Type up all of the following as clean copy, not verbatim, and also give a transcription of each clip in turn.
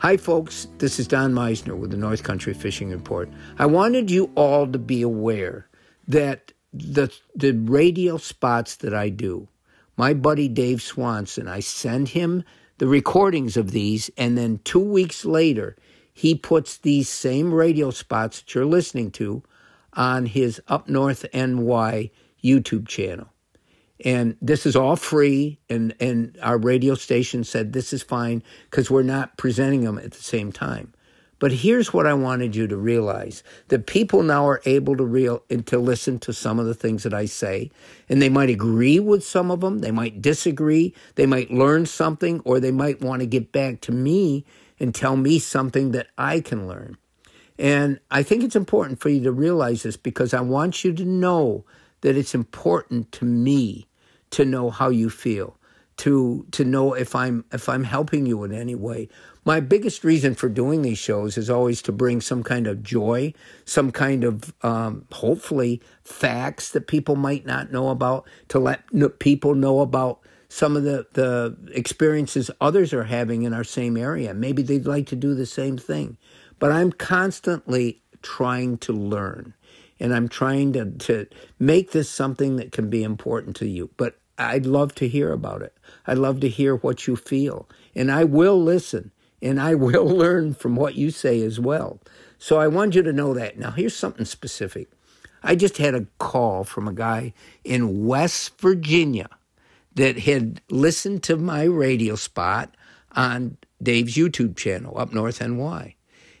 Hi, folks. This is Don Meissner with the North Country Fishing Report. I wanted you all to be aware that the radio spots that I do, my buddy Dave Swanson, I send him the recordings of these, and then 2 weeks later, he puts these same radio spots that you're listening to on his Up North NY YouTube channel. And this is all free, and our radio station said this is fine because we're not presenting them at the same time. But here's what I wanted you to realize, that people now are able to listen to some of the things that I say, and they might agree with some of them, they might disagree, they might learn something, or they might want to get back to me and tell me something that I can learn. And I think it's important for you to realize this because I want you to know that it's important to me to know how you feel, to know if I'm helping you in any way. My biggest reason for doing these shows is always to bring some kind of joy, some kind of, hopefully, facts that people might not know about, to let people know about some of the experiences others are having in our same area. Maybe they'd like to do the same thing. But I'm constantly trying to learn. And I'm trying to make this something that can be important to you. But I'd love to hear about it. I'd love to hear what you feel. And I will listen. And I will learn from what you say as well. So I want you to know that. Now, here's something specific. I just had a call from a guy in West Virginia that had listened to my radio spot on Dave's YouTube channel, Up North NY.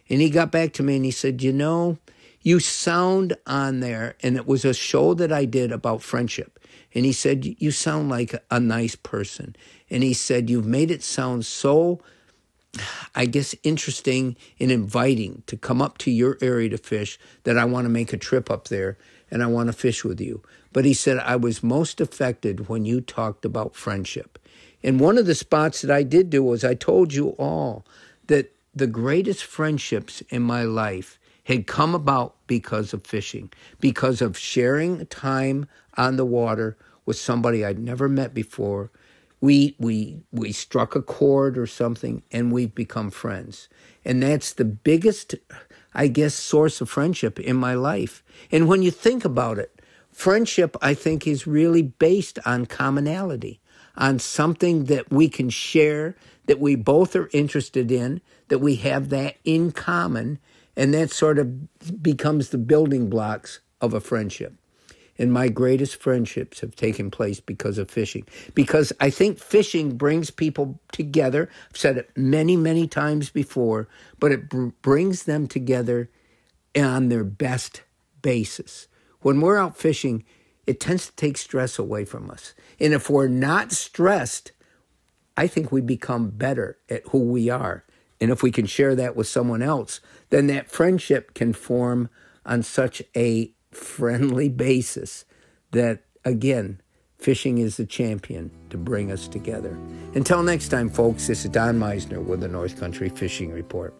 And he got back to me and he said, you know, you sound on there, and it was a show that I did about friendship. And he said, you sound like a nice person. And he said, you've made it sound so, I guess, interesting and inviting to come up to your area to fish that I want to make a trip up there and I want to fish with you. But he said, I was most affected when you talked about friendship. And one of the spots that I did do was I told you all that the greatest friendships in my life had come about because of fishing, because of sharing time on the water with somebody I'd never met before. We struck a chord or something, and we've become friends. And that's the biggest, I guess, source of friendship in my life. And when you think about it, friendship, I think, is really based on commonality, on something that we can share, that we both are interested in, that we have that in common, and that sort of becomes the building blocks of a friendship. And my greatest friendships have taken place because of fishing. Because I think fishing brings people together. I've said it many, many times before, but it brings them together on their best basis. When we're out fishing, it tends to take stress away from us. And if we're not stressed, I think we become better at who we are. And if we can share that with someone else, then that friendship can form on such a friendly basis that, again, fishing is the champion to bring us together. Until next time, folks, this is Don Meissner with the North Country Fishing Report.